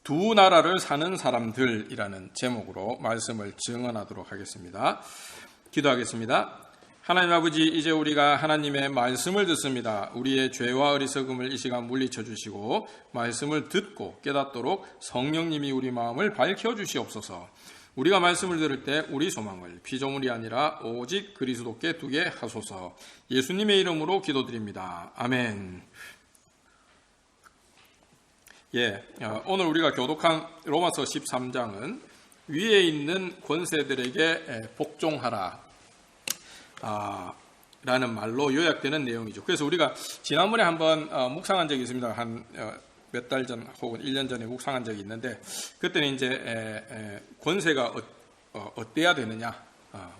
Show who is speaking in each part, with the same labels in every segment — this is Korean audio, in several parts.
Speaker 1: 두 나라를 사는 사람들이라는 제목으로 말씀을 증언하도록 하겠습니다. 기도하겠습니다. 하나님 아버지, 이제 우리가 하나님의 말씀을 듣습니다. 우리의 죄와 어리석음을 이 시간 물리쳐 주시고 말씀을 듣고 깨닫도록 성령님이 우리 마음을 밝혀주시옵소서. 우리가 말씀을 들을 때 우리 소망을 피조물이 아니라 오직 그리스도께 두게 하소서. 예수님의 이름으로 기도드립니다. 아멘. 오늘 우리가 교독한 로마서 13장은 위에 있는 권세들에게 복종하라 라는 말로 요약되는 내용이죠. 그래서 우리가 지난번에 한번 묵상한 적이 있습니다. 한 몇 달 전 혹은 1년 전에 묵상한 적이 있는데, 그때는 이제 권세가 어때야 되느냐,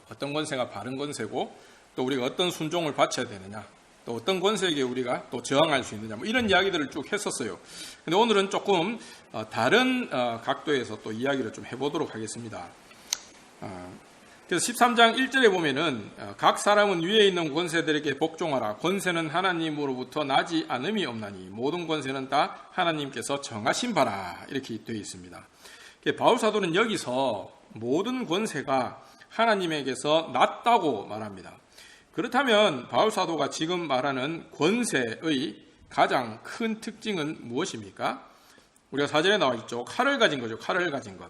Speaker 1: 어떤 권세가 바른 권세고, 또 우리가 어떤 순종을 바쳐야 되느냐, 또 어떤 권세에게 우리가 또 저항할 수 있느냐, 이런 이야기들을 쭉 했었어요. 근데 오늘은 조금 다른 각도에서 또 이야기를 좀 해보도록 하겠습니다. 그래서 13장 1절에 보면은 각 사람은 위에 있는 권세들에게 복종하라. 권세는 하나님으로부터 나지 않음이 없나니 모든 권세는 다 하나님께서 정하신 바라. 이렇게 되어 있습니다. 바울 사도는 여기서 모든 권세가 하나님에게서 났다고 말합니다. 그렇다면 바울 사도가 지금 말하는 권세의 가장 큰 특징은 무엇입니까? 우리가 사전에 나와 있죠. 칼을 가진 거죠. 칼을 가진 것.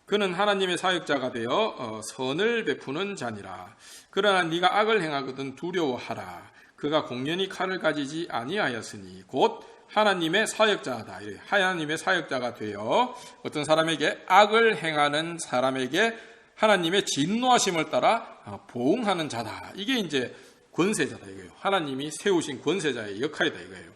Speaker 1: 그는 하나님의 사역자가 되어 선을 베푸는 자니라. 그러나 네가 악을 행하거든 두려워하라. 그가 공연히 칼을 가지지 아니하였으니 곧 하나님의 사역자다. 하나님의 사역자가 되어 어떤 사람에게 악을 행하는 사람에게 하나님의 진노하심을 따라 보응하는 자다. 이게 이제 권세자다 이거예요. 하나님이 세우신 권세자의 역할이다 이거예요.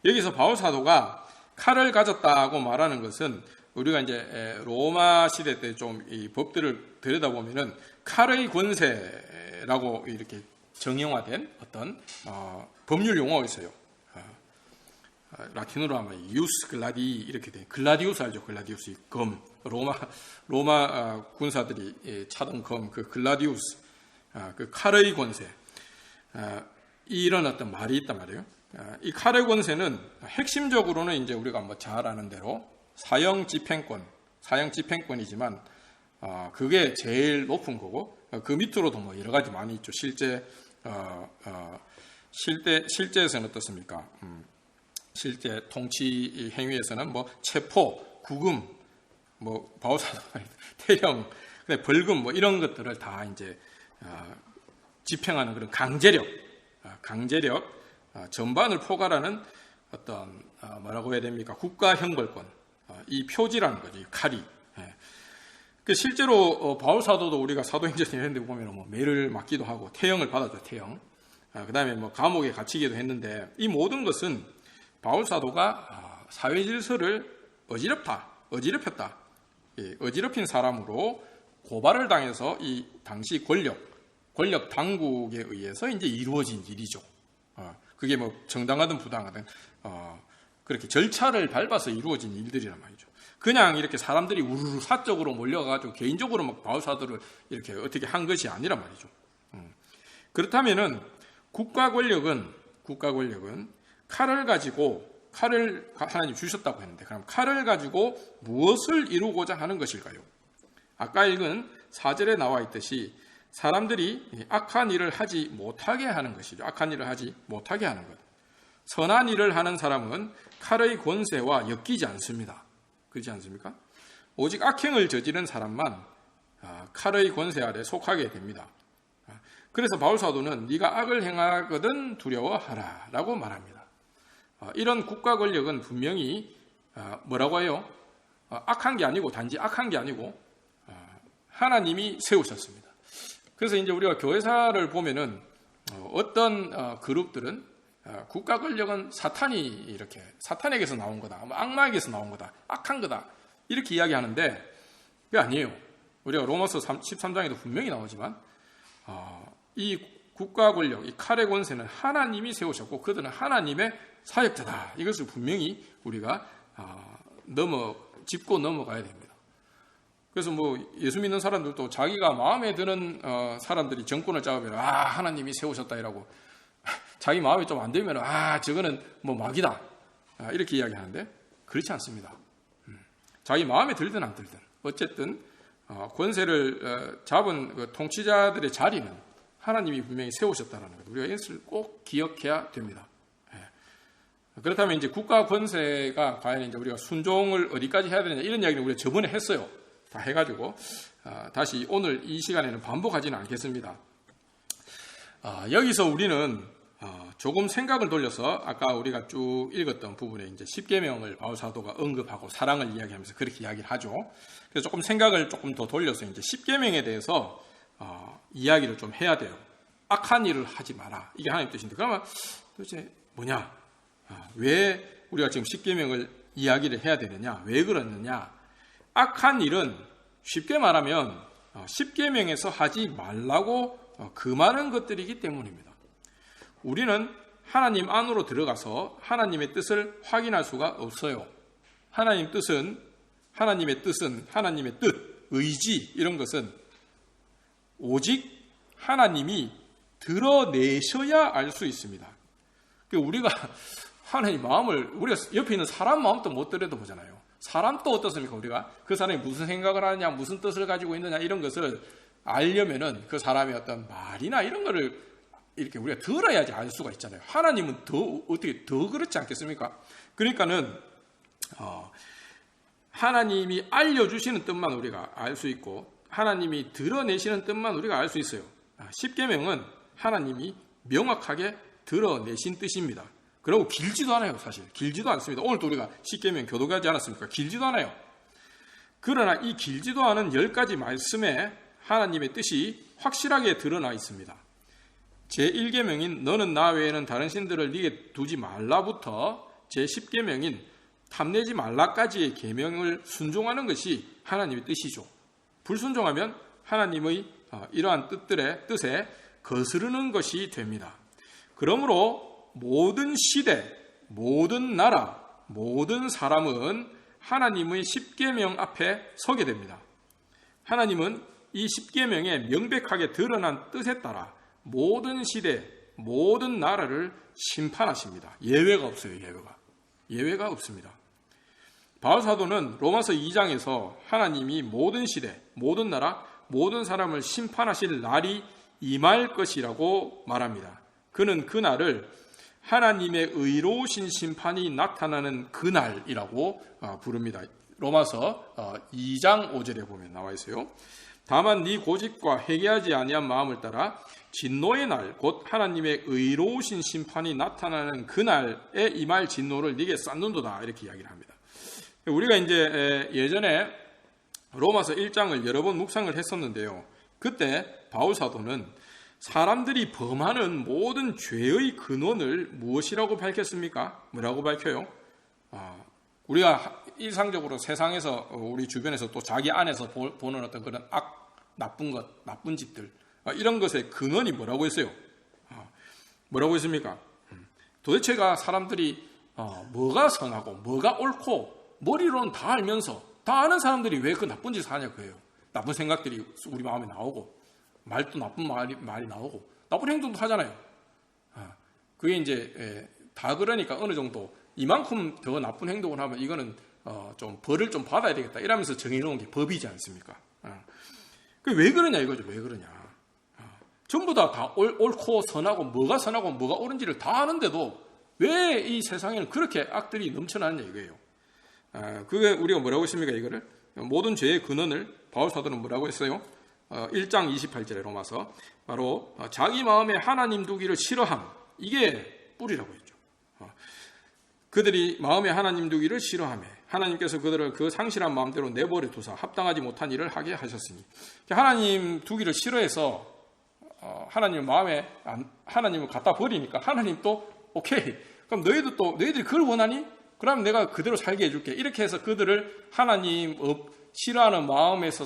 Speaker 1: 여기서 바울 사도가 칼을 가졌다고 말하는 것은 우리가 이제 로마 시대 때 좀 이 법들을 들여다보면은 칼의 권세라고 이렇게 정형화된 어떤 법률 용어가 있어요. 라틴어로 하면 이우스 글라디 이렇게 돼. 글라디우스 알죠? 글라디우스 검. 로마 군사들이 차던 검, 그 글라디우스, 그 칼의 권세. 이런 어떤 말이 있단 말이에요. 이 칼의 권세는 핵심적으로는 이제 우리가 뭐 잘 아는 대로 사형 집행권이지만 그게 제일 높은 거고, 그 밑으로도 뭐 여러 가지 많이 있죠. 실제에서는 어떻습니까? 실제 통치 행위에서는 뭐 체포, 구금, 뭐 바우사도 태형, 벌금 뭐 이런 것들을 다 이제 집행하는 그런 강제력 전반을 포괄하는 어떤 뭐라고 해야 됩니까? 국가형벌권. 이 표지라는 거죠. 이 칼이. 실제로 바울 사도도 우리가 사도행전 이런 데 보면 뭐 매를 맞기도 하고 태형을 받았죠. 태형. 그다음에 뭐 감옥에 갇히기도 했는데, 이 모든 것은 바울 사도가 사회 질서를 어지럽혔다. 어지럽힌 사람으로 고발을 당해서 이 당시 권력 당국에 의해서 이제 이루어진 일이죠. 그게 뭐 정당하든 부당하든 그렇게 절차를 밟아서 이루어진 일들이란 말이죠. 그냥 이렇게 사람들이 우르르 사적으로 몰려가지고 개인적으로 막 바울 사도를 이렇게 어떻게 한 것이 아니란 말이죠. 그렇다면은 국가 권력은 칼을 가지고, 칼을 하나님 주셨다고 했는데, 그럼 칼을 가지고 무엇을 이루고자 하는 것일까요? 아까 읽은 4절에 나와 있듯이 사람들이 악한 일을 하지 못하게 하는 것이죠. 악한 일을 하지 못하게 하는 것. 선한 일을 하는 사람은 칼의 권세와 엮이지 않습니다. 그렇지 않습니까? 오직 악행을 저지른 사람만 칼의 권세 아래 속하게 됩니다. 그래서 바울 사도는 네가 악을 행하거든 두려워하라 라고 말합니다. 이런 국가 권력은 분명히 뭐라고 해요? 단지 악한 게 아니고 하나님이 세우셨습니다. 그래서 이제 우리가 교회사를 보면은 어떤 그룹들은 국가 권력은 사탄에게서 나온 거다, 악마에게서 나온 거다, 악한 거다 이렇게 이야기하는데, 그게 아니에요. 우리가 로마서 13장에도 분명히 나오지만 이 국가 권력, 이 칼의 권세는 하나님이 세우셨고 그들은 하나님의 사역자다. 이것을 분명히 우리가 짚고 넘어가야 됩니다. 그래서 뭐 예수 믿는 사람들도 자기가 마음에 드는 사람들이 정권을 잡으면 하나님이 세우셨다 이라고, 자기 마음이 좀 안 되면 저거는 뭐 마귀다 이렇게 이야기하는데, 그렇지 않습니다. 자기 마음에 들든 안 들든 어쨌든 권세를 잡은 그 통치자들의 자리는 하나님이 분명히 세우셨다는 것, 우리가 이것을 꼭 기억해야 됩니다. 그렇다면 이제 국가 권세가 과연 이제 우리가 순종을 어디까지 해야 되느냐 이런 이야기는 우리가 저번에 했어요. 다 해가지고 다시 오늘 이 시간에는 반복하지는 않겠습니다. 여기서 우리는 조금 생각을 돌려서 아까 우리가 쭉 읽었던 부분에 이제 십계명을 바울 사도가 언급하고 사랑을 이야기하면서 그렇게 이야기를 하죠. 그래서 조금 생각을 조금 더 돌려서 이제 십계명에 대해서 이야기를 좀 해야 돼요. 악한 일을 하지 마라. 이게 하나님 뜻인데 그러면 도대체 뭐냐? 왜 우리가 지금 십계명을 이야기를 해야 되느냐? 왜 그러느냐? 악한 일은 쉽게 말하면 십계명에서 하지 말라고 금하는 것들이기 때문입니다. 우리는 하나님 안으로 들어가서 하나님의 뜻을 확인할 수가 없어요. 하나님의 뜻은 하나님의 뜻, 의지 이런 것은 오직 하나님이 드러내셔야 알 수 있습니다. 우리가 하나님 마음을 우리가 옆에 있는 사람 마음도 못 들여다보잖아요. 사람도 어떻습니까? 우리가 그 사람이 무슨 생각을 하느냐, 무슨 뜻을 가지고 있느냐 이런 것을 알려면은 그 사람의 어떤 말이나 이런 거를 이렇게 우리가 들어야지 알 수가 있잖아요. 하나님은 어떻게 더 그렇지 않겠습니까? 그러니까는 하나님이 알려주시는 뜻만 우리가 알 수 있고 하나님이 드러내시는 뜻만 우리가 알 수 있어요. 십계명은 하나님이 명확하게 드러내신 뜻입니다. 그리고 길지도 않아요. 사실 길지도 않습니다. 오늘도 우리가 십계명 교독하지 않았습니까? 길지도 않아요. 그러나 이 길지도 않은 10가지 말씀에 하나님의 뜻이 확실하게 드러나 있습니다. 제1계명인 너는 나 외에는 다른 신들을 네게 두지 말라부터 제10계명인 탐내지 말라까지의 계명을 순종하는 것이 하나님의 뜻이죠. 불순종하면 하나님의 이러한 뜻에 거스르는 것이 됩니다. 그러므로 모든 시대, 모든 나라, 모든 사람은 하나님의 십계명 앞에 서게 됩니다. 하나님은 이 십계명에 명백하게 드러난 뜻에 따라 모든 시대, 모든 나라를 심판하십니다. 예외가 없어요. 예외가 없습니다. 바울 사도는 로마서 2장에서 하나님이 모든 시대, 모든 나라, 모든 사람을 심판하실 날이 임할 것이라고 말합니다. 그는 그 날을 하나님의 의로우신 심판이 나타나는 그날이라고 부릅니다. 로마서 2장 5절에 보면 나와 있어요. 다만 네 고집과 회개하지 아니한 마음을 따라 진노의 날, 곧 하나님의 의로우신 심판이 나타나는 그날에 임할 진노를 네게 쌓는도다 이렇게 이야기를 합니다. 우리가 이제 예전에 로마서 1장을 여러 번 묵상을 했었는데요. 그때 바울 사도는 사람들이 범하는 모든 죄의 근원을 무엇이라고 밝혔습니까? 뭐라고 밝혀요? 우리가 일상적으로 세상에서 우리 주변에서 또 자기 안에서 보는 어떤 그런 나쁜 것, 나쁜 짓들 이런 것의 근원이 뭐라고 했어요? 뭐라고 했습니까? 도대체가 사람들이 뭐가 선하고 뭐가 옳고 머리로는 다 알면서 다 아는 사람들이 왜 그 나쁜 짓을 하냐 그예요. 나쁜 생각들이 우리 마음에 나오고 말도 나쁜 말이 나오고 나쁜 행동도 하잖아요. 그게 이제 다 그러니까 어느 정도 이만큼 더 나쁜 행동을 하면 이거는 좀 벌을 좀 받아야 되겠다 이러면서 정해놓은 게 법이지 않습니까? 그게 왜 그러냐 이거죠. 왜 그러냐. 전부 다 옳고 선하고 뭐가 옳은지를 다 아는데도 왜 이 세상에는 그렇게 악들이 넘쳐나느냐 이거예요. 그게 우리가 뭐라고 했습니까? 이거를 모든 죄의 근원을 바울 사도는 뭐라고 했어요? 1장 28절에 로마서 바로 자기 마음에 하나님 두기를 싫어함 이게 뿌리라고 했죠. 그들이 마음에 하나님 두기를 싫어하며 하나님께서 그들을 그 상실한 마음대로 내버려 두사 합당하지 못한 일을 하게 하셨으니 하나님 두기를 싫어해서 하나님 마음에 하나님을 갖다 버리니까 하나님도 오케이 그럼 너희들이 그걸 원하니? 그럼 내가 그대로 살게 해줄게 이렇게 해서 그들을 하나님 싫어하는 마음에서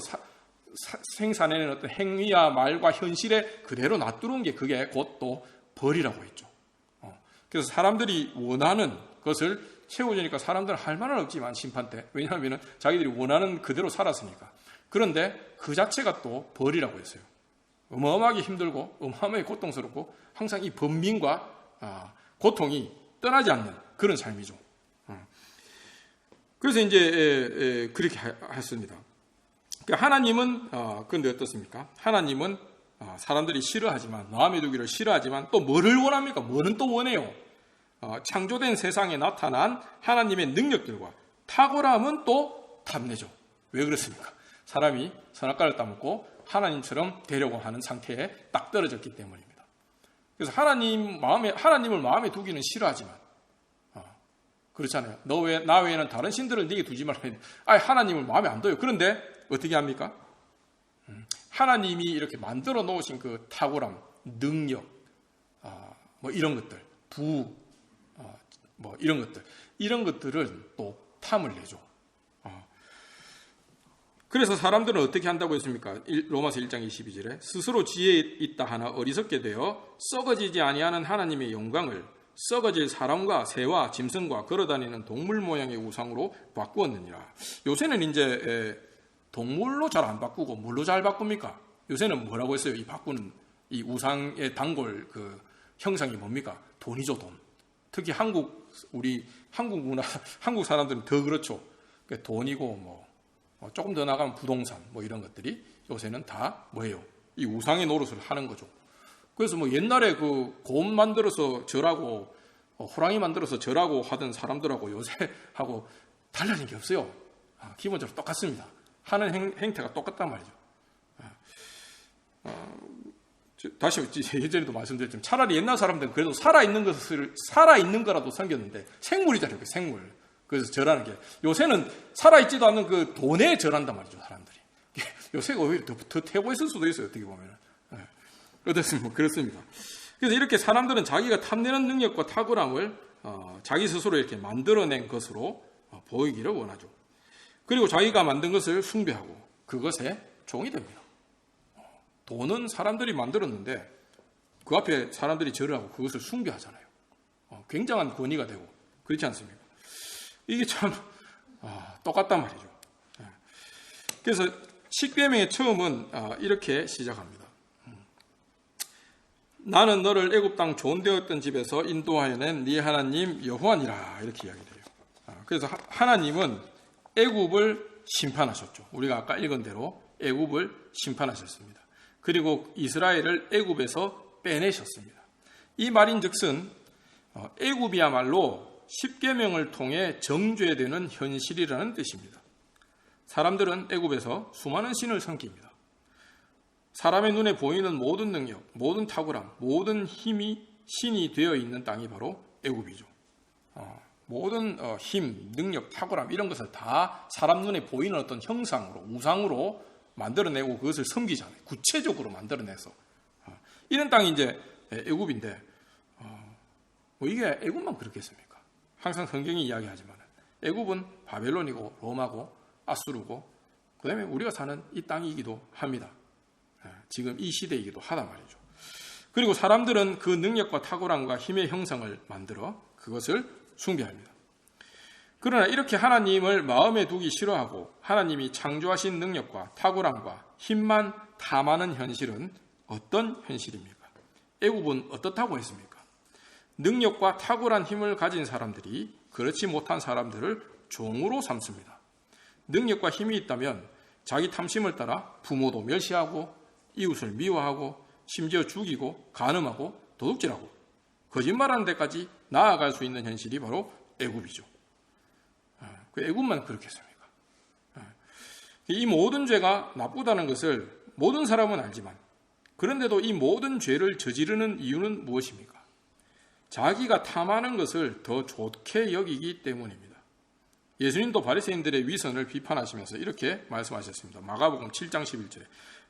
Speaker 1: 생산해낸 어떤 행위와 말과 현실에 그대로 놔두는 게 그게 곧 또 벌이라고 했죠. 그래서 사람들이 원하는 것을 채워주니까 사람들은 할 말은 없지만 심판 때 왜냐하면 자기들이 원하는 그대로 살았으니까. 그런데 그 자체가 또 벌이라고 했어요. 어마어마하게 힘들고 어마어마하게 고통스럽고 항상 이 번민과 고통이 떠나지 않는 그런 삶이죠. 그래서 이제 그렇게 했습니다. 하나님은 그런데 어떻습니까? 하나님은 사람들이 싫어하지만, 마음에 두기를 싫어하지만 또 뭐를 원합니까? 뭐는 또 원해요. 창조된 세상에 나타난 하나님의 능력들과 탁월함은 또 탐내죠. 왜 그렇습니까? 사람이 선악과를 따먹고 하나님처럼 되려고 하는 상태에 딱 떨어졌기 때문입니다. 그래서 하나님을 마음에 두기는 싫어하지만, 그렇잖아요. 나 외에는 다른 신들을 네게 두지 말라. 하나님을 마음에 안 둬요. 그런데 어떻게 합니까? 하나님이 이렇게 만들어 놓으신 그 탁월함, 능력, 뭐 이런 것들, 뭐 이런 것들을 또 탐을 내죠. 그래서 사람들은 어떻게 한다고 했습니까? 로마서 1장 22절에 스스로 지혜 있다 하나 어리석게 되어 썩어지지 아니하는 하나님의 영광을 썩어질 사람과 새와 짐승과 걸어다니는 동물 모양의 우상으로 바꾸었느니라. 요새는 이제 동물로 잘 안 바꾸고 뭘로 잘 바꿉니까? 요새는 뭐라고 했어요? 이 바꾸는 이 우상의 단골 그 형상이 뭡니까? 돈이죠, 돈. 특히 한국 문화, 한국 사람들은 더 그렇죠. 돈이고 뭐 조금 더 나가면 부동산 뭐 이런 것들이 요새는 다 뭐예요? 이 우상의 노릇을 하는 거죠. 그래서 뭐 옛날에 그 곰 만들어서 절하고 호랑이 만들어서 절하고 하던 사람들하고 요새하고 달라진 게 없어요. 기본적으로 똑같습니다. 하는 행태가 똑같단 말이죠. 다시 예전에도 말씀드렸지만 차라리 옛날 사람들은 그래도 살아있는 거라도 섬겼는데 생물이잖아요. 생물. 그래서 절하는 게 요새는 살아있지도 않는 그 돈에 절한단 말이죠. 사람들이. 요새가 오히려 더 태고 있을 수도 있어요. 어떻게 보면. 어떻습니까? 그렇습니다. 그래서 이렇게 사람들은 자기가 탐내는 능력과 탁월함을 자기 스스로 이렇게 만들어낸 것으로 보이기를 원하죠. 그리고 자기가 만든 것을 숭배하고 그것에 종이 됩니다. 돈은 사람들이 만들었는데 그 앞에 사람들이 절을 하고 그것을 숭배하잖아요. 굉장한 권위가 되고 그렇지 않습니까? 이게 참 똑같단 말이죠. 그래서 십계명의 처음은 이렇게 시작합니다. 나는 너를 애굽 땅 존되었던 집에서 인도하여 낸 네 하나님 여호와니라 이렇게 이야기를 해요. 그래서 하나님은 애굽을 심판하셨죠. 우리가 아까 읽은 대로 애굽을 심판하셨습니다. 그리고 이스라엘을 애굽에서 빼내셨습니다. 이 말인즉슨 애굽이야말로 십계명을 통해 정죄되는 현실이라는 뜻입니다. 사람들은 애굽에서 수많은 신을 섬깁니다. 사람의 눈에 보이는 모든 능력, 모든 탁월함, 모든 힘이 신이 되어 있는 땅이 바로 애굽이죠. 모든 힘, 능력, 탁월함 이런 것을 다 사람 눈에 보이는 어떤 형상으로, 우상으로 만들어내고 그것을 섬기잖아요. 구체적으로 만들어내서. 이런 땅이 이제 애굽인데 뭐 이게 애굽만 그렇겠습니까? 항상 성경이 이야기하지만 애굽은 바벨론이고 로마고 아수르고 그 다음에 우리가 사는 이 땅이기도 합니다. 지금 이 시대이기도 하단 말이죠. 그리고 사람들은 그 능력과 탁월함과 힘의 형상을 만들어 그것을 숭배합니다. 그러나 이렇게 하나님을 마음에 두기 싫어하고 하나님이 창조하신 능력과 탁월함과 힘만 탐하는 현실은 어떤 현실입니까? 애굽은 어떻다고 했습니까? 능력과 탁월한 힘을 가진 사람들이 그렇지 못한 사람들을 종으로 삼습니다. 능력과 힘이 있다면 자기 탐심을 따라 부모도 멸시하고 이웃을 미워하고 심지어 죽이고 간음하고 도둑질하고 거짓말하는 데까지 나아갈 수 있는 현실이 바로 애굽이죠. 그 애굽만 그렇겠습니까? 이 모든 죄가 나쁘다는 것을 모든 사람은 알지만 그런데도 이 모든 죄를 저지르는 이유는 무엇입니까? 자기가 탐하는 것을 더 좋게 여기기 때문입니다. 예수님도 바리새인들의 위선을 비판하시면서 이렇게 말씀하셨습니다. 마가복음 7장 11절에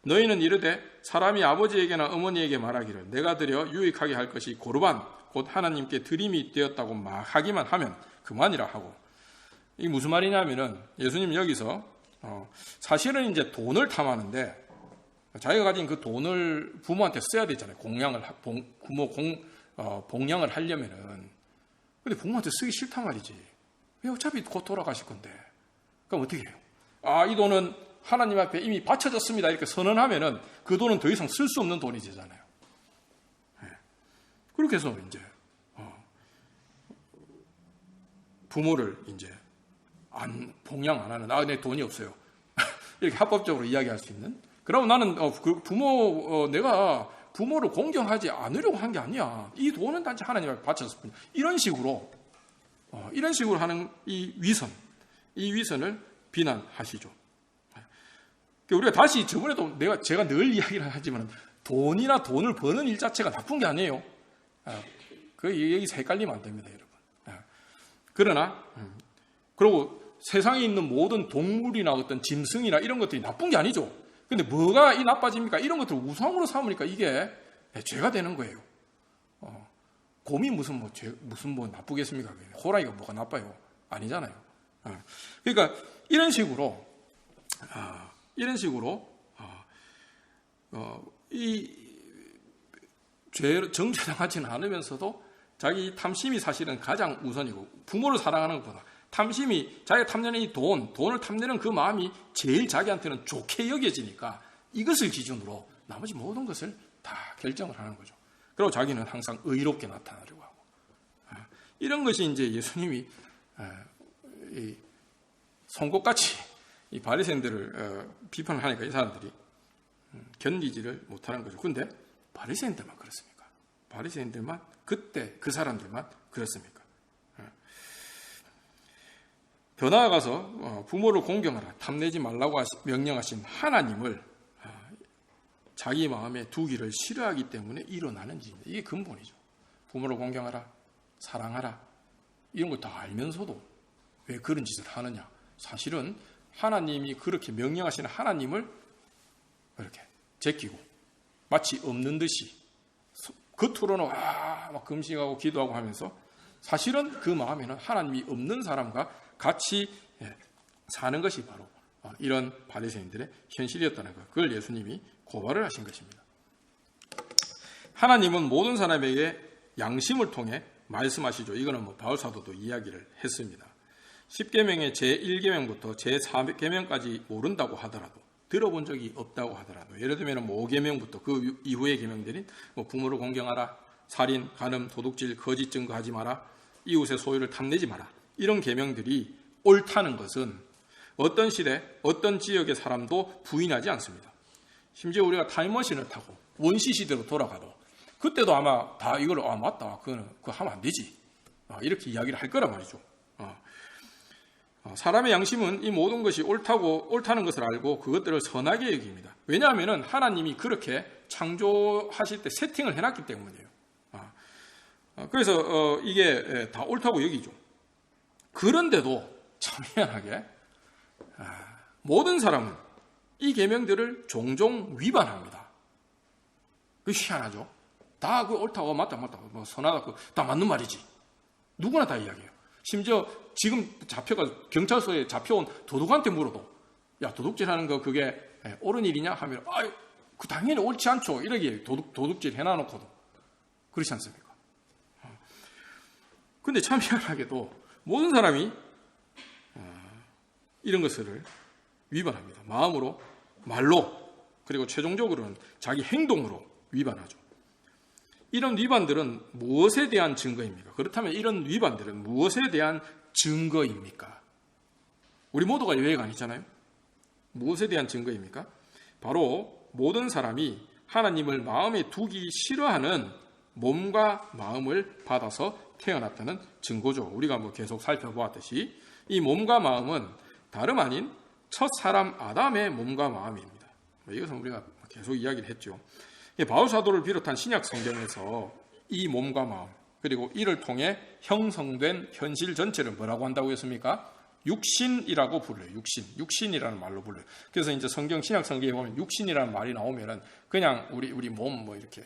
Speaker 1: 너희는 이르되 사람이 아버지에게나 어머니에게 말하기를 내가 드려 유익하게 할 것이 고르반 곧 하나님께 드림이 되었다고 하기만 하면 그만이라 하고 이게 무슨 말이냐면은 예수님 여기서 사실은 이제 돈을 탐하는데 자기가 가진 그 돈을 부모한테 써야 되잖아요. 봉양을 하려면은 근데 부모한테 쓰기 싫단 말이지. 왜 어차피 곧 돌아가실 건데. 그럼 어떻게 해요? 이 돈은 하나님 앞에 이미 바쳐졌습니다. 이렇게 선언하면은 그 돈은 더 이상 쓸 수 없는 돈이 되잖아요. 그렇게 해서 이제 부모를 이제 봉양 안 하는, 내 돈이 없어요. 이렇게 합법적으로 이야기할 수 있는. 그럼 나는 내가 부모를 공경하지 않으려고 한 게 아니야. 이 돈은 단지 하나님께 바쳤을 뿐이야. 이런 식으로 하는 이 위선을 비난하시죠. 우리가 다시 저번에도 제가 늘 이야기를 하지만 돈이나 돈을 버는 일 자체가 나쁜 게 아니에요. 여기서 헷갈리면 안 됩니다, 여러분. 그러나 그리고 세상에 있는 모든 동물이나 어떤 짐승이나 이런 것들이 나쁜 게 아니죠. 근데 뭐가 이 나빠집니까? 이런 것들을 우상으로 삼으니까 이게 죄가 되는 거예요. 곰이 무슨 나쁘겠습니까? 호랑이가 뭐가 나빠요? 아니잖아요. 그러니까 이런 식으로 이 정죄당하지는 않으면서도 자기 탐심이 사실은 가장 우선이고, 부모를 사랑하는 것보다 자기가 탐내는 이 돈을 탐내는 그 마음이 제일 자기한테는 좋게 여겨지니까 이것을 기준으로 나머지 모든 것을 다 결정을 하는 거죠. 그리고 자기는 항상 의롭게 나타나려고 하고, 이런 것이 이제 예수님이 송곳같이 이 바리새인들을 비판을 하니까 이 사람들이 견디지를 못하는 거죠. 근데 바리새인들만 그렇습니까? 바리새인들만, 그때 그 사람들만 그렇습니까? 더 나아가서 부모를 공경하라, 탐내지 말라고 명령하신 하나님을 자기 마음에 두기를 싫어하기 때문에 일어나는 일입니다. 이게 근본이죠. 부모를 공경하라, 사랑하라, 이런 거 다 알면서도 왜 그런 짓을 하느냐? 사실은 하나님이 그렇게 명령하시는 하나님을 이렇게 제끼고 마치 없는 듯이 겉으로는 막 금식하고 기도하고 하면서 사실은 그 마음에는 하나님이 없는 사람과 같이 사는 것이 바로 이런 바리새인들의 현실이었다는 것, 그걸 예수님이 고발을 하신 것입니다. 하나님은 모든 사람에게 양심을 통해 말씀하시죠. 이거는 바울 사도도 이야기를 했습니다. 10계명의 제1계명부터 제4계명까지 모른다고 하더라도, 들어본 적이 없다고 하더라도, 예를 들면 5계명부터 그 이후의 계명들인 부모를 공경하라, 살인, 간음, 도둑질, 거짓 증거하지 마라, 이웃의 소유를 탐내지 마라, 이런 계명들이 옳다는 것은 어떤 시대, 어떤 지역의 사람도 부인하지 않습니다. 심지어 우리가 타임머신을 타고 원시 시대로 돌아가도 그때도 아마 다 이걸 맞다, 그거 하면 안 되지, 이렇게 이야기를 할 거란 말이죠. 사람의 양심은 이 모든 것이 옳다는 것을 알고 그것들을 선하게 여깁니다. 왜냐하면 하나님이 그렇게 창조하실 때 세팅을 해놨기 때문이에요. 그래서 이게 다 옳다고 여기죠. 그런데도 참 희한하게 모든 사람은 이 계명들을 종종 위반합니다. 그 희한하죠. 다 그 옳다고 맞다 선하다 다 맞는 말이지. 누구나 다 이야기해요. 심지어 지금 경찰서에 잡혀온 도둑한테 물어도, 야, 도둑질하는 거 그게 옳은 일이냐 하면, 그 당연히 옳지 않죠, 이러기에 도둑질 해놔놓고도 그렇지 않습니까? 근데 참 희한하게도 모든 사람이 이런 것을 위반합니다. 마음으로, 말로, 그리고 최종적으로는 자기 행동으로 위반하죠. 이런 위반들은 무엇에 대한 증거입니까? 그렇다면 이런 위반들은 무엇에 대한 증거입니까? 우리 모두가 예외가 아니잖아요. 무엇에 대한 증거입니까? 바로 모든 사람이 하나님을 마음에 두기 싫어하는 몸과 마음을 받아서 태어났다는 증거죠. 우리가 계속 살펴보았듯이 이 몸과 마음은 다름 아닌 첫 사람 아담의 몸과 마음입니다. 이것은 우리가 계속 이야기를 했죠. 바울 사도를 비롯한 신약 성경에서 이 몸과 마음, 그리고 이를 통해 형성된 현실 전체를 뭐라고 한다고 했습니까? 육신이라고 불러요. 육신이라는 말로 불러요. 그래서 이제 신약 성경에 보면 육신이라는 말이 나오면은 그냥 우리 몸 이렇게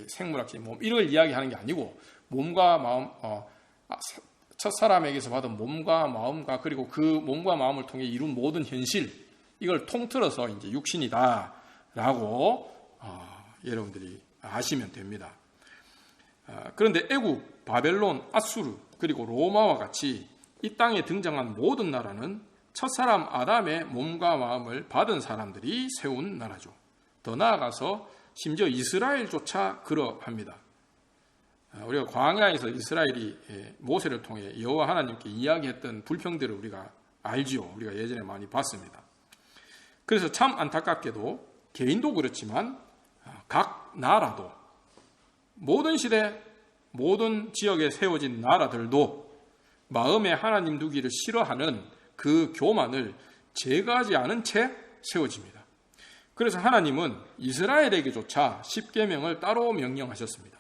Speaker 1: 생물학적인 몸 이걸 이야기하는 게 아니고, 몸과 마음, 첫 사람에게서 받은 몸과 마음과 그리고 그 몸과 마음을 통해 이룬 모든 현실, 이걸 통틀어서 이제 육신이다라고 여러분들이 아시면 됩니다. 그런데 애굽, 바벨론, 아수르, 그리고 로마와 같이 이 땅에 등장한 모든 나라는 첫사람 아담의 몸과 마음을 받은 사람들이 세운 나라죠. 더 나아가서 심지어 이스라엘조차 그러합니다. 우리가 광야에서 이스라엘이 모세를 통해 여호와 하나님께 이야기했던 불평들을 우리가 알지요. 우리가 예전에 많이 봤습니다. 그래서 참 안타깝게도 개인도 그렇지만 각 나라도 모든 시대 모든 지역에 세워진 나라들도 마음에 하나님 두기를 싫어하는 그 교만을 제거하지 않은 채 세워집니다. 그래서 하나님은 이스라엘에게조차 십계명을 따로 명령하셨습니다.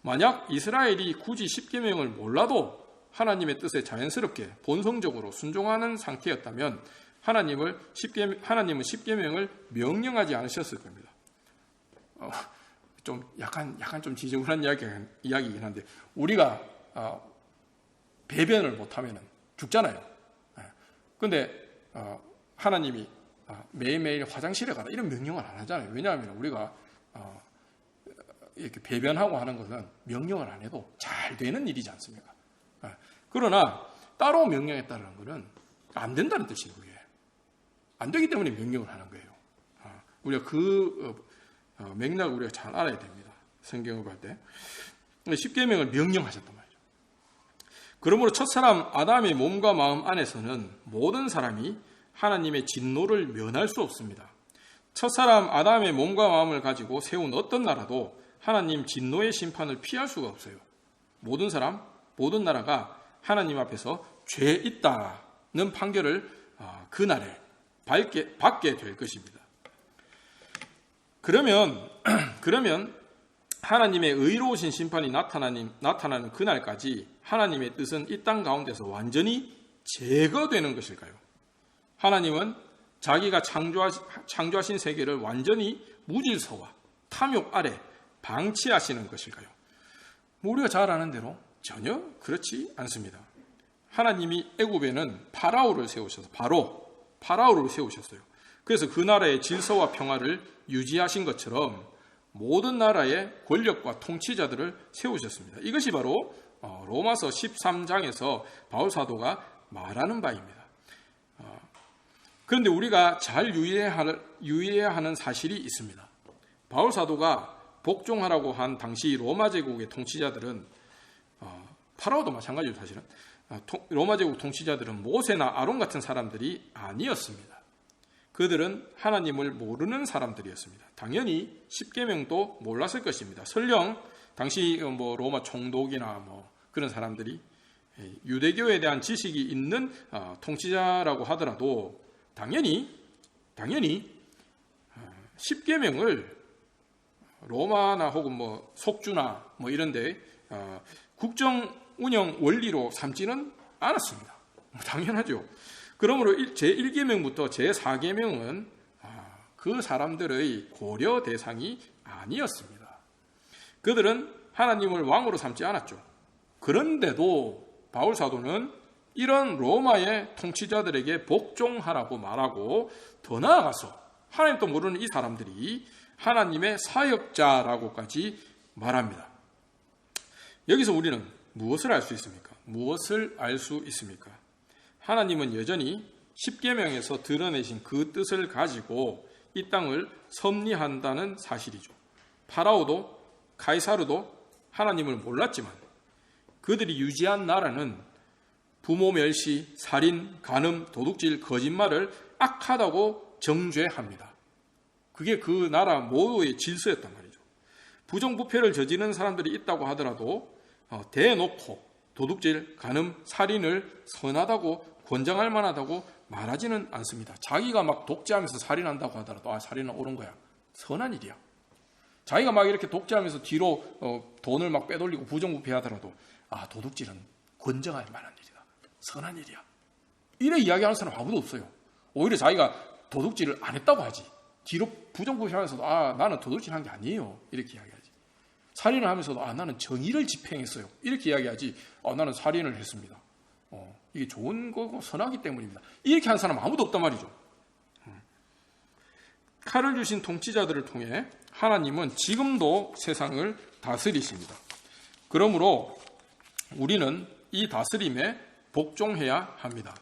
Speaker 1: 만약 이스라엘이 굳이 십계명을 몰라도 하나님의 뜻에 자연스럽게 본성적으로 순종하는 상태였다면 하나님은 십계명을 명령하지 않으셨을 겁니다. 좀 약간 좀 지저분한 이야기이긴 한데 우리가 배변을 못하면 죽잖아요. 그런데 하나님이 매일매일 화장실에 가라 이런 명령을 안 하잖아요. 왜냐하면 우리가 이렇게 배변하고 하는 것은 명령을 안 해도 잘 되는 일이지 않습니까? 그러나 따로 명령했다는 것은 안 된다는 뜻이에요. 그게 안 되기 때문에 명령을 하는 거예요. 우리가 그 맥락을 우리가 잘 알아야 됩니다. 성경을 볼 때 십계명을 명령하셨단 말이죠. 그러므로 첫사람 아담의 몸과 마음 안에서는 모든 사람이 하나님의 진노를 면할 수 없습니다. 첫사람 아담의 몸과 마음을 가지고 세운 어떤 나라도 하나님 진노의 심판을 피할 수가 없어요. 모든 사람, 모든 나라가 하나님 앞에서 죄 있다는 판결을 그날에 받게 될 것입니다. 그러면 하나님의 의로우신 심판이 나타나는 그날까지 하나님의 뜻은 이 땅 가운데서 완전히 제거되는 것일까요? 하나님은 자기가 창조하신 세계를 완전히 무질서와 탐욕 아래 방치하시는 것일까요? 우리가 잘 아는 대로 전혀 그렇지 않습니다. 하나님이 애굽에는 파라오를 세우셔서 파라오를 세우셨어요. 그래서 그 나라의 질서와 평화를 유지하신 것처럼 모든 나라의 권력과 통치자들을 세우셨습니다. 이것이 바로 로마서 13장에서 바울 사도가 말하는 바입니다. 그런데 우리가 잘 유의해야 하는 사실이 있습니다. 바울 사도가 복종하라고 한 당시 로마 제국의 통치자들은 파라오도 마찬가지로 사실은 로마 제국 통치자들은 모세나 아론 같은 사람들이 아니었습니다. 그들은 하나님을 모르는 사람들이었습니다. 당연히 십계명도 몰랐을 것입니다. 설령 당시 로마 총독이나 그런 사람들이 유대교에 대한 지식이 있는 통치자라고 하더라도 당연히 십계명을 로마나 혹은 속주나 이런데 국정 운영 원리로 삼지는 않았습니다. 당연하죠. 그러므로 제1계명부터 제4계명은 그 사람들의 고려 대상이 아니었습니다. 그들은 하나님을 왕으로 삼지 않았죠. 그런데도 바울 사도는 이런 로마의 통치자들에게 복종하라고 말하고 더 나아가서 하나님도 모르는 이 사람들이 하나님의 사역자라고까지 말합니다. 여기서 우리는 무엇을 알 수 있습니까? 무엇을 알 수 있습니까? 하나님은 여전히 십계명에서 드러내신 그 뜻을 가지고 이 땅을 섭리한다는 사실이죠. 파라오도 카이사르도 하나님을 몰랐지만 그들이 유지한 나라는 부모 멸시, 살인, 간음, 도둑질, 거짓말을 악하다고 정죄합니다. 그게 그 나라 모두의 질서였단 말이죠. 부정부패를 저지르는 사람들이 있다고 하더라도 대놓고 도둑질, 간음, 살인을 선하다고 권장할 만하다고 말하지는 않습니다. 자기가 막 독재하면서 살인한다고 하더라도 살인은 옳은 거야. 선한 일이야. 자기가 막 이렇게 독재하면서 뒤로 돈을 막 빼돌리고 부정부패하더라도 도둑질은 권장할 만한 일이다. 선한 일이야. 이래 이야기하는 사람 아무도 없어요. 오히려 자기가 도둑질을 안 했다고 하지. 뒤로 부정부패하면서도 나는 도둑질한 게 아니에요. 이렇게 이야기하지. 살인을 하면서도 나는 정의를 집행했어요. 이렇게 이야기하지. 나는 살인을 했습니다. 이게 좋은 거고 선하기 때문입니다. 이렇게 하는 사람 아무도 없단 말이죠. 칼을 주신 통치자들을 통해 하나님은 지금도 세상을 다스리십니다. 그러므로 우리는 이 다스림에 복종해야 합니다.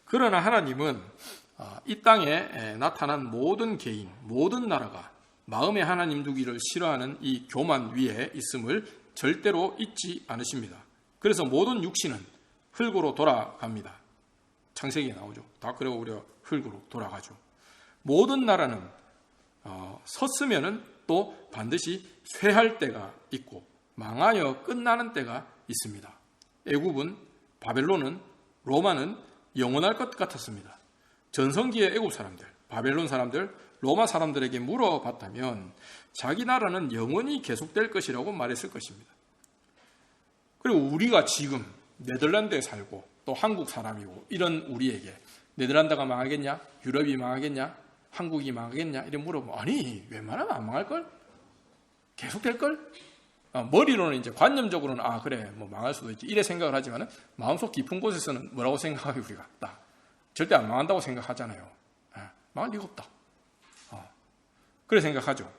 Speaker 1: 그러나 하나님은 이 땅에 나타난 모든 개인, 모든 나라가 마음에 하나님 두기를 싫어하는 이 교만 위에 있음을 절대로 잊지 않으십니다. 그래서 모든 육신은 흙으로 돌아갑니다. 창세기에 나오죠. 다 그리고 우리가 흙으로 돌아가죠. 모든 나라는 섰으면은 또 반드시 쇠할 때가 있고 망하여 끝나는 때가 있습니다. 애굽은, 바벨론은, 로마는 영원할 것 같았습니다. 전성기의 애굽 사람들, 바벨론 사람들, 로마 사람들에게 물어봤다면 자기 나라는 영원히 계속될 것이라고 말했을 것입니다. 그리고 우리가 지금 네덜란드에 살고 또 한국 사람이고 이런 우리에게 네덜란드가 망하겠냐? 유럽이 망하겠냐? 한국이 망하겠냐? 이렇게 물어보면 아니 웬만하면 안 망할걸? 계속될걸? 머리로는 이제 관념적으로는 그래 뭐 망할 수도 있지 이래 생각을 하지만 마음속 깊은 곳에서는 뭐라고 생각하기 우리가 절대 안 망한다고 생각하잖아요. 망할 리가 없다. 그래 생각하죠.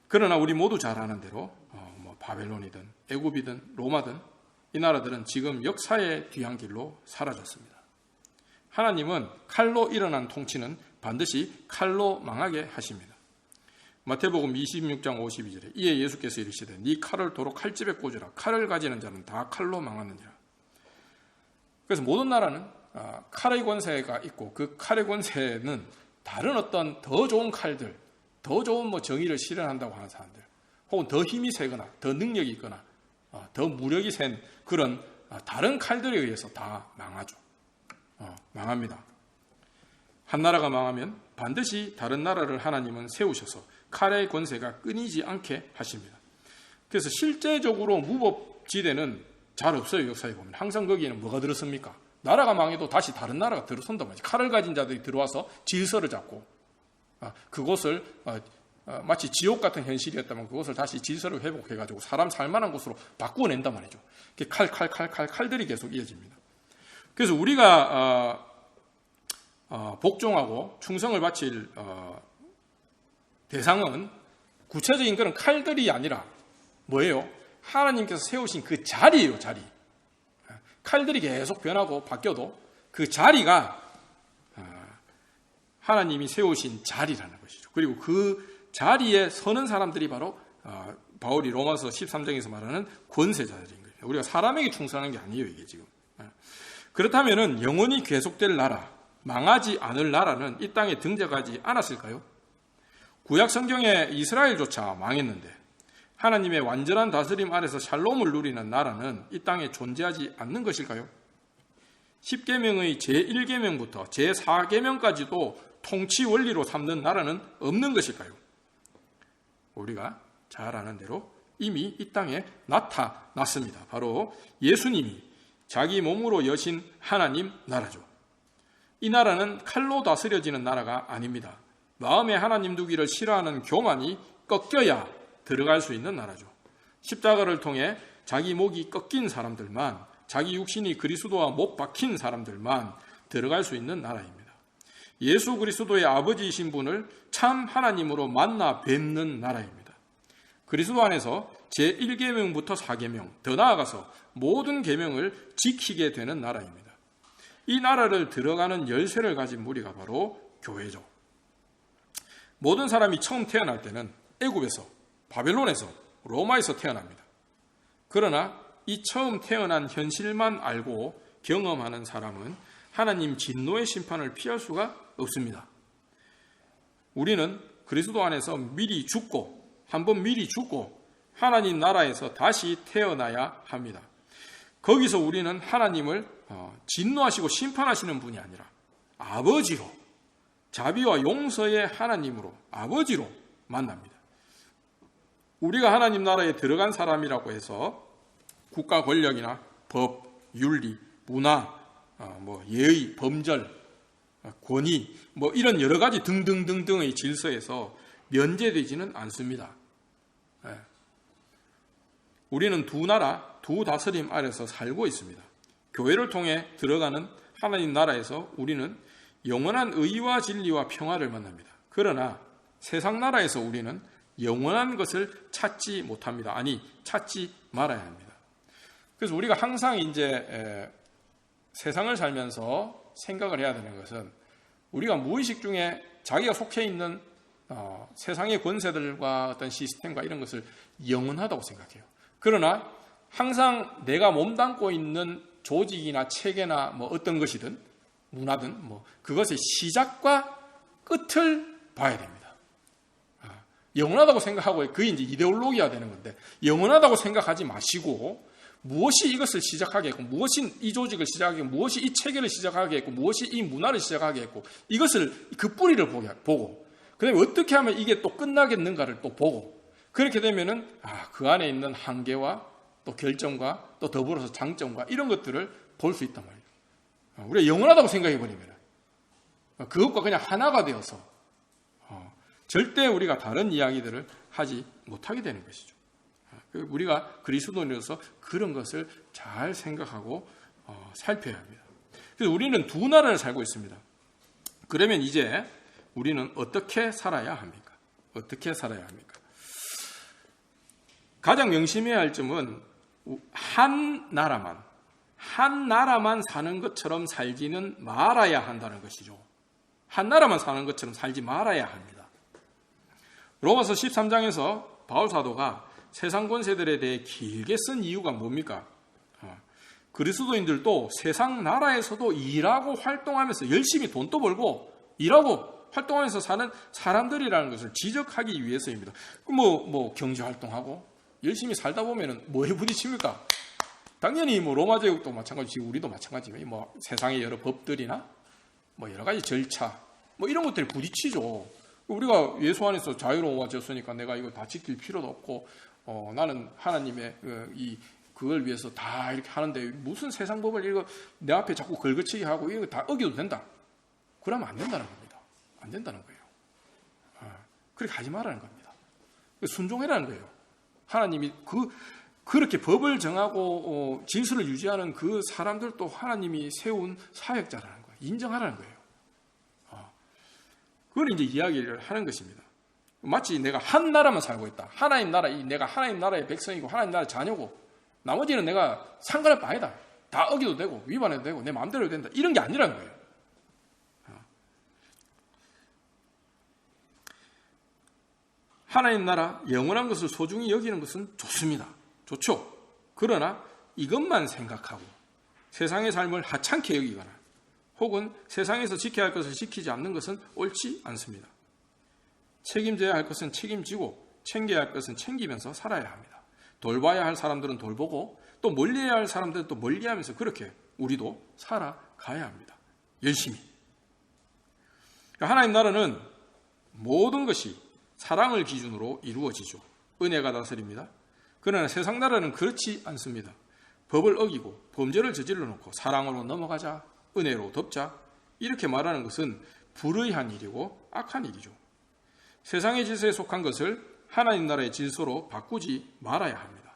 Speaker 1: 그러나 우리 모두 잘 아는 대로 뭐 바벨론이든 애굽이든 로마든 이 나라들은 지금 역사의 뒤안길로 사라졌습니다. 하나님은 칼로 일어난 통치는 반드시 칼로 망하게 하십니다. 마태복음 26장 52절에 이에 예수께서 이르시되 네 칼을 도로 칼집에 꽂으라 칼을 가지는 자는 다 칼로 망하느니라. 그래서 모든 나라는 칼의 권세가 있고 그 칼의 권세는 다른 어떤 더 좋은 칼들, 더 좋은 뭐 정의를 실현한다고 하는 사람들, 혹은 더 힘이 세거나 더 능력이 있거나 더 무력이 센 그런 다른 칼들에 의해서 다 망하죠. 망합니다. 한 나라가 망하면 반드시 다른 나라를 하나님은 세우셔서 칼의 권세가 끊이지 않게 하십니다. 그래서 실제적으로 무법지대는 잘 없어요. 역사에 보면 항상 거기에는 뭐가 들어섭니까? 나라가 망해도 다시 다른 나라가 들어선단 말이죠. 칼을 가진 자들이 들어와서 질서를 잡고 그곳을 마치 지옥 같은 현실이었다면 그것을 다시 질서를 회복해가지고 사람 살만한 곳으로 바꾸어낸단 말이죠. 칼들이 계속 이어집니다. 그래서 우리가 복종하고 충성을 바칠 대상은 구체적인 그런 칼들이 아니라 뭐예요? 하나님께서 세우신 그 자리예요. 자리. 칼들이 계속 변하고 바뀌어도 그 자리가 하나님이 세우신 자리라는 것이죠. 그리고 그 자리에 서는 사람들이 바로 바울이 로마서 13장에서 말하는 권세자들인 거예요. 우리가 사람에게 충성하는 게 아니에요. 이게 지금. 그렇다면 영원히 계속될 나라, 망하지 않을 나라는 이 땅에 등장하지 않았을까요? 구약 성경에 이스라엘조차 망했는데 하나님의 완전한 다스림 아래서 샬롬을 누리는 나라는 이 땅에 존재하지 않는 것일까요? 10계명의 제1계명부터 제4계명까지도 통치 원리로 삼는 나라는 없는 것일까요? 우리가 잘 아는 대로 이미 이 땅에 나타났습니다. 바로 예수님이 자기 몸으로 여신 하나님 나라죠. 이 나라는 칼로 다스려지는 나라가 아닙니다. 마음에 하나님 두기를 싫어하는 교만이 꺾여야 들어갈 수 있는 나라죠. 십자가를 통해 자기 목이 꺾인 사람들만, 자기 육신이 그리스도와 못 박힌 사람들만 들어갈 수 있는 나라입니다. 예수 그리스도의 아버지이신 분을 참 하나님으로 만나 뵙는 나라입니다. 그리스도 안에서 제1계명부터 4계명, 더 나아가서 모든 계명을 지키게 되는 나라입니다. 이 나라를 들어가는 열쇠를 가진 무리가 바로 교회죠. 모든 사람이 처음 태어날 때는 애굽에서, 바벨론에서, 로마에서 태어납니다. 그러나 이 처음 태어난 현실만 알고 경험하는 사람은 하나님 진노의 심판을 피할 수가 없습니다. 우리는 그리스도 안에서 미리 죽고, 한번 미리 죽고 하나님 나라에서 다시 태어나야 합니다. 거기서 우리는 하나님을 진노하시고 심판하시는 분이 아니라 아버지로, 자비와 용서의 하나님으로, 아버지로 만납니다. 우리가 하나님 나라에 들어간 사람이라고 해서 국가 권력이나 법, 윤리, 문화, 예의, 범절, 권위, 이런 여러 가지 등등등등의 질서에서 면제되지는 않습니다. 우리는 두 나라, 두 다스림 아래서 살고 있습니다. 교회를 통해 들어가는 하나님 나라에서 우리는 영원한 의와 진리와 평화를 만납니다. 그러나 세상 나라에서 우리는 영원한 것을 찾지 못합니다. 아니, 찾지 말아야 합니다. 그래서 우리가 항상 이제 세상을 살면서 생각을 해야 되는 것은 우리가 무의식 중에 자기가 속해 있는 세상의 권세들과 어떤 시스템과 이런 것을 영원하다고 생각해요. 그러나 항상 내가 몸담고 있는 조직이나 체계나 뭐 어떤 것이든 문화든 뭐 그것의 시작과 끝을 봐야 됩니다. 영원하다고 생각하고 그게 이제 이데올로기가 되는 건데 영원하다고 생각하지 마시고 무엇이 이것을 시작하게 했고 무엇이 이 조직을 시작하게 했고 무엇이 이 체계를 시작하게 했고 무엇이 이 문화를 시작하게 했고 이것을 그 뿌리를 보고 그다음에 어떻게 하면 이게 또 끝나겠는가를 또 보고 그렇게 되면은 그 안에 있는 한계와 또 결점과 또 더불어서 장점과 이런 것들을 볼 수 있단 말이에요. 우리가 영원하다고 생각해 버리면 그것과 그냥 하나가 되어서 절대 우리가 다른 이야기들을 하지 못하게 되는 것이죠. 우리가 그리스도인으로서 그런 것을 잘 생각하고 살펴야 합니다. 그래서 우리는 두 나라를 살고 있습니다. 그러면 이제 우리는 어떻게 살아야 합니까? 어떻게 살아야 합니까? 가장 명심해야 할 점은 한 나라만 사는 것처럼 살지는 말아야 한다는 것이죠. 한 나라만 사는 것처럼 살지 말아야 합니다. 로마서 13장에서 바울 사도가 세상 권세들에 대해 길게 쓴 이유가 뭡니까? 그리스도인들도 세상 나라에서도 일하고 활동하면서 열심히 돈도 벌고 일하고 활동하면서 사는 사람들이라는 것을 지적하기 위해서입니다. 뭐 경제 활동하고 열심히 살다 보면은 뭐에 부딪힙니까? 당연히 뭐 로마 제국도 마찬가지, 우리도 마찬가지예요. 뭐 세상의 여러 법들이나 뭐 여러 가지 절차 뭐 이런 것들이 부딪히죠. 우리가 예수 안에서 자유로워졌으니까 내가 이거 다 지킬 필요도 없고 나는 하나님의 그걸 위해서 다 이렇게 하는데 무슨 세상 법을 이거 내 앞에 자꾸 걸거치게 하고 이거 다 어겨도 된다. 그러면 안 된다는 겁니다. 안 된다는 거예요. 그렇게 하지 말라는 겁니다. 순종해라는 거예요. 하나님이 그렇게 법을 정하고 질서를 유지하는 그 사람들도 하나님이 세운 사역자라는 거예요. 인정하라는 거예요. 그걸 이제 이야기를 하는 것입니다. 마치 내가 한 나라만 살고 있다. 하나님 나라, 내가 하나님 나라의 백성이고 하나님 나라의 자녀고 나머지는 내가 상관할 바 아니다. 다 어기도 되고 위반해도 되고 내 마음대로 해도 된다. 이런 게 아니라는 거예요. 하나님 나라, 영원한 것을 소중히 여기는 것은 좋습니다. 좋죠. 그러나 이것만 생각하고 세상의 삶을 하찮게 여기거나 혹은 세상에서 지켜야 할 것을 지키지 않는 것은 옳지 않습니다. 책임져야 할 것은 책임지고 챙겨야 할 것은 챙기면서 살아야 합니다. 돌봐야 할 사람들은 돌보고 또 멀리해야 할 사람들은 또 멀리하면서 그렇게 우리도 살아가야 합니다. 열심히. 하나님 나라는 모든 것이 사랑을 기준으로 이루어지죠. 은혜가 다스립니다. 그러나 세상 나라는 그렇지 않습니다. 법을 어기고 범죄를 저질러 놓고 사랑으로 넘어가자, 은혜로 덮자 이렇게 말하는 것은 불의한 일이고 악한 일이죠. 세상의 질서에 속한 것을 하나님 나라의 질서로 바꾸지 말아야 합니다.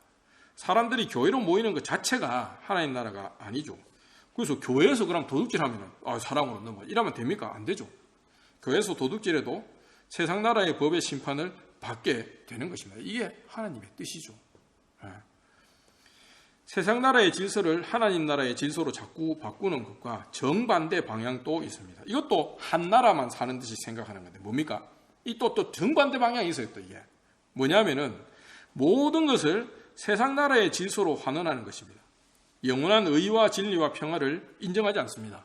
Speaker 1: 사람들이 교회로 모이는 것 자체가 하나님 나라가 아니죠. 그래서 교회에서 그럼 도둑질하면 사랑으로 넘어 이러면 됩니까? 안 되죠. 교회에서 도둑질해도 세상 나라의 법의 심판을 받게 되는 것입니다. 이게 하나님의 뜻이죠. 세상 나라의 질서를 하나님 나라의 질서로 자꾸 바꾸는 것과 정반대 방향도 있습니다. 이것도 한 나라만 사는 듯이 생각하는 건데 뭡니까? 이 또 정반대 방향이 있어요. 또 이게 뭐냐면은 모든 것을 세상 나라의 질서로 환원하는 것입니다. 영원한 의와 진리와 평화를 인정하지 않습니다.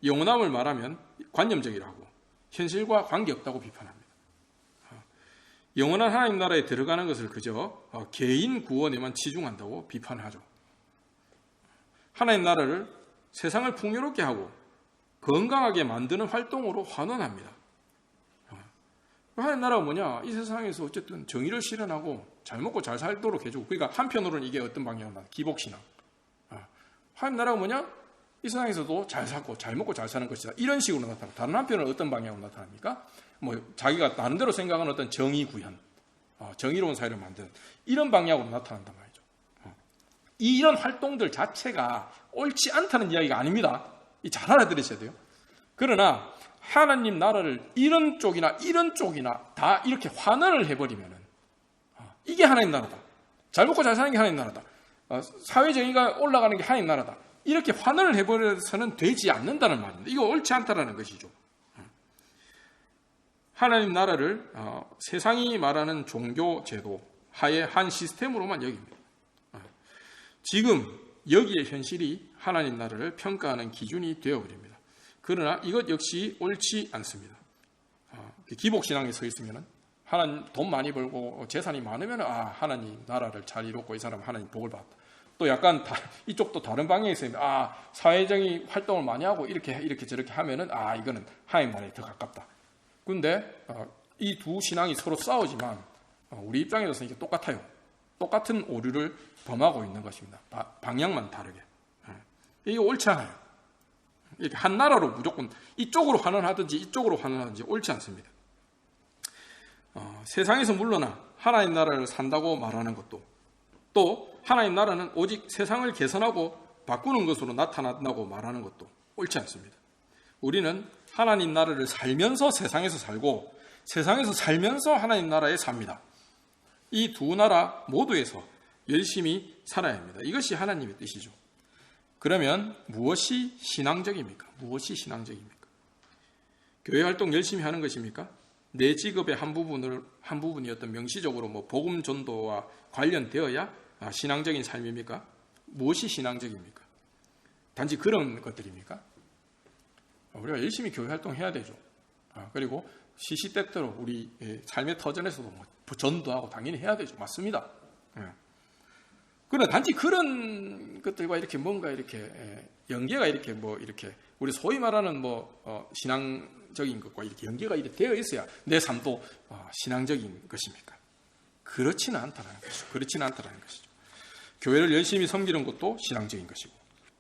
Speaker 1: 영원함을 말하면 관념적이라고 현실과 관계없다고 비판합니다. 영원한 하나님 나라에 들어가는 것을 그저 개인 구원에만 치중한다고 비판하죠. 하나님 나라를 세상을 풍요롭게 하고 건강하게 만드는 활동으로 환원합니다. 하나님 나라가 뭐냐? 이 세상에서 어쨌든 정의를 실현하고 잘 먹고 잘 살도록 해주고 그러니까 한편으로는 이게 어떤 방향으로 나타나? 기복신앙. 하나님 나라가 뭐냐? 이 세상에서도 잘 살고 잘 먹고 잘 사는 것이다. 이런 식으로 나타나. 다른 한편으로는 어떤 방향으로 나타납니까? 뭐 자기가 나름대로 생각하는 어떤 정의 구현, 정의로운 사회를 만드는 이런 방향으로 나타난단 말이죠. 이런 활동들 자체가 옳지 않다는 이야기가 아닙니다. 잘 알아들으셔야 돼요. 그러나 하나님 나라를 이런 쪽이나 다 이렇게 환원을 해버리면은 이게 하나님 나라다. 잘 먹고 잘 사는 게 하나님 나라다. 사회 정의가 올라가는 게 하나님 나라다. 이렇게 환원을 해버려서는 되지 않는다는 말입니다. 이거 옳지 않다라는 것이죠. 하나님 나라를 세상이 말하는 종교 제도 하의 한 시스템으로만 여깁니다. 지금 여기에 현실이 하나님 나라를 평가하는 기준이 되어버립니다. 그러나 이것 역시 옳지 않습니다. 기복신앙에 서 있으면 하나님 돈 많이 벌고 재산이 많으면 하나님 나라를 잘 이뤘고 이 사람 하나님 복을 받았다. 또 약간 이쪽도 다른 방향에 있으면 사회적인 활동을 많이 하고 이렇게 저렇게 하면은 이거는 하나님 나라에 더 가깝다. 근데 이 두 신앙이 서로 싸우지만 우리 입장에서 이게 똑같아요. 똑같은 오류를 범하고 있는 것입니다. 방향만 다르게. 이게 옳지 않아요. 이렇게 한 나라로 무조건 이쪽으로 환원하든지 이쪽으로 환원하든지 옳지 않습니다. 세상에서 물러나 하나님 나라를 산다고 말하는 것도, 또 하나님 나라는 오직 세상을 개선하고 바꾸는 것으로 나타난다고 말하는 것도 옳지 않습니다. 우리는 하나님 나라를 살면서 세상에서 살고 세상에서 살면서 하나님 나라에 삽니다. 이 두 나라 모두에서 열심히 살아야 합니다. 이것이 하나님의 뜻이죠. 그러면 무엇이 신앙적입니까? 무엇이 신앙적입니까? 교회 활동 열심히 하는 것입니까? 내 직업의 한 부분이 어떤 명시적으로 복음 전도와 관련되어야 신앙적인 삶입니까? 무엇이 신앙적입니까? 단지 그런 것들입니까? 우리가 열심히 교회 활동해야 되죠. 그리고 시시때때로 우리 삶의 터전에서도 전도하고 당연히 해야 되죠. 맞습니다. 그러나 단지 그런 것들과 이렇게 뭔가 이렇게 연계가 이렇게 우리 소위 말하는 신앙적인 것과 이렇게 연계가 이렇게 되어 있어야 내 삶도 신앙적인 것입니까? 그렇지는 않다는 것이죠. 교회를 열심히 섬기는 것도 신앙적인 것이고,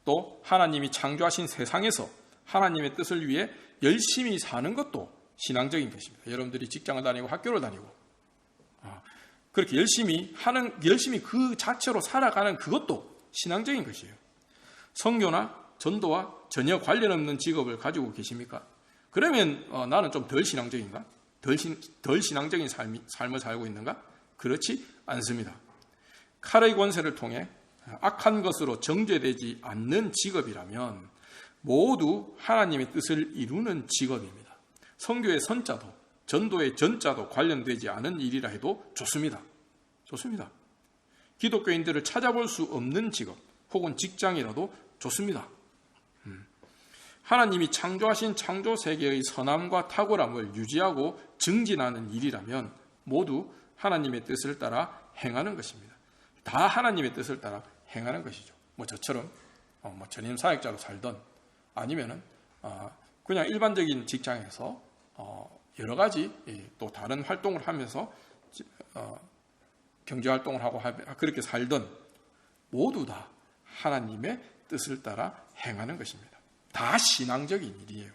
Speaker 1: 또 하나님이 창조하신 세상에서 하나님의 뜻을 위해 열심히 사는 것도 신앙적인 것입니다. 여러분들이 직장을 다니고 학교를 다니고 그렇게 열심히 그 자체로 살아가는 그것도 신앙적인 것이에요. 선교나 전도와 전혀 관련 없는 직업을 가지고 계십니까? 그러면 나는 좀 덜 신앙적인가? 덜 신앙적인 삶을 살고 있는가? 그렇지 않습니다. 칼의 권세를 통해 악한 것으로 정죄되지 않는 직업이라면 모두 하나님의 뜻을 이루는 직업입니다. 선교의 선자도 전도의 전자도 관련되지 않은 일이라 해도 좋습니다. 기독교인들을 찾아볼 수 없는 직업 혹은 직장이라도 좋습니다. 하나님이 창조하신 창조 세계의 선함과 탁월함을 유지하고 증진하는 일이라면 모두 하나님의 뜻을 따라 행하는 것입니다. 다 하나님의 뜻을 따라 행하는 것이죠. 저처럼 전임 사역자로 살던 아니면은 그냥 일반적인 직장에서 여러 가지 또 다른 활동을 하면서 경제 활동을 하고 그렇게 살던 모두 다 하나님의 뜻을 따라 행하는 것입니다. 다 신앙적인 일이에요.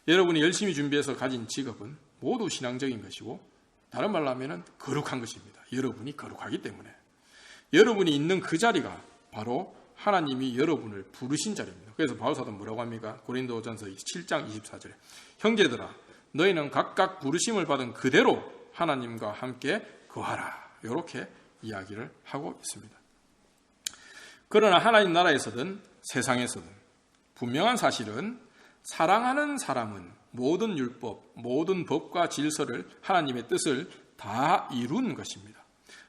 Speaker 1: 여러분이 열심히 준비해서 가진 직업은 모두 신앙적인 것이고, 다른 말로 하면 거룩한 것입니다. 여러분이 거룩하기 때문에 여러분이 있는 그 자리가 바로 하나님이 여러분을 부르신 자리입니다. 그래서 바울사도는 뭐라고 합니까? 고린도전서 7장 24절에 형제들아 너희는 각각 부르심을 받은 그대로 하나님과 함께 거하라, 이렇게 이야기를 하고 있습니다. 그러나 하나님 나라에서든 세상에서든 분명한 사실은 사랑하는 사람은 모든 율법, 모든 법과 질서를 하나님의 뜻을 다 이룬 것입니다.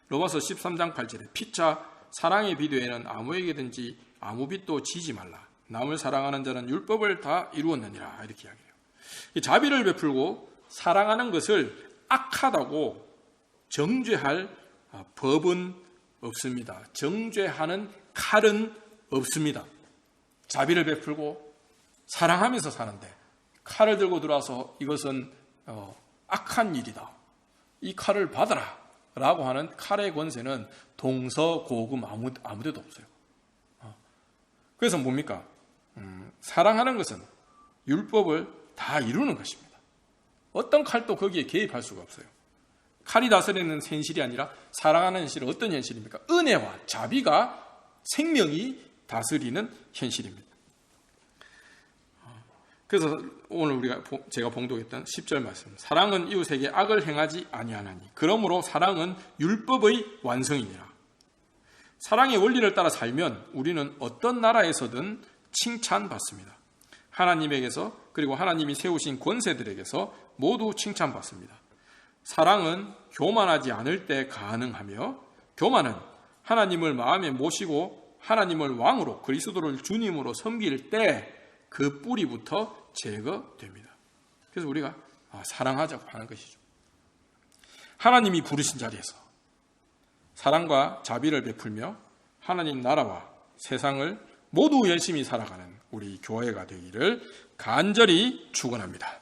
Speaker 1: 로마서 13장 8절에 피차 사랑의 비도에는 아무에게든지 아무 빚도 지지 말라. 남을 사랑하는 자는 율법을 다 이루었느니라. 이렇게 이야기해요. 이 자비를 베풀고 사랑하는 것을 악하다고 정죄할 법은 없습니다. 정죄하는 칼은 없습니다. 자비를 베풀고 사랑하면서 사는데 칼을 들고 들어와서 이것은 악한 일이다, 이 칼을 받아라 라고 하는 칼의 권세는 동서고금 아무데도 없어요. 그래서 뭡니까? 사랑하는 것은 율법을 다 이루는 것입니다. 어떤 칼도 거기에 개입할 수가 없어요. 칼이 다스리는 현실이 아니라 사랑하는 현실은 어떤 현실입니까? 은혜와 자비가 생명이 다스리는 현실입니다. 그래서 오늘 제가 봉독했던 10절 말씀, 사랑은 이웃에게 악을 행하지 아니하나니 그러므로 사랑은 율법의 완성이니라. 사랑의 원리를 따라 살면 우리는 어떤 나라에서든 칭찬받습니다. 하나님에게서, 그리고 하나님이 세우신 권세들에게서 모두 칭찬받습니다. 사랑은 교만하지 않을 때 가능하며, 교만은 하나님을 마음에 모시고 하나님을 왕으로 그리스도를 주님으로 섬길 때 그 뿌리부터 제거됩니다. 그래서 우리가 사랑하자고 하는 것이죠. 하나님이 부르신 자리에서 사랑과 자비를 베풀며 하나님 나라와 세상을 모두 열심히 살아가는 우리 교회가 되기를 간절히 축원합니다.